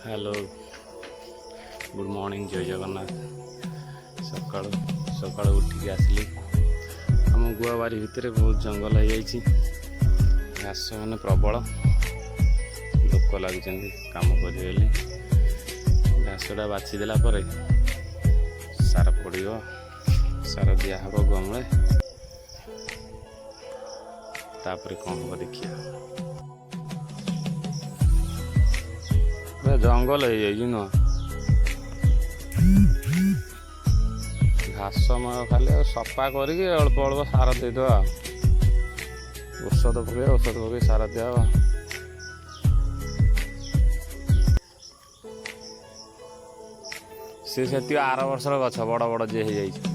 Hello good morning जय जगन्नाथ। सकाल सकाल उठिक आसली आम गुआबारी भितर बहुत जंगल हो जाइए घास मैंने प्रबल लोक लगे काम करें घासटा बाछीदेला सार पड़ो सार दिहब गमले तापर कौन हम देखिए जंगल हो जाइए न घास खाली सफा करके अल्प अल्प सार देद औषध पकई सार दिया सी से आर वर्षर गछ बड़ बड़ जे हो जाइए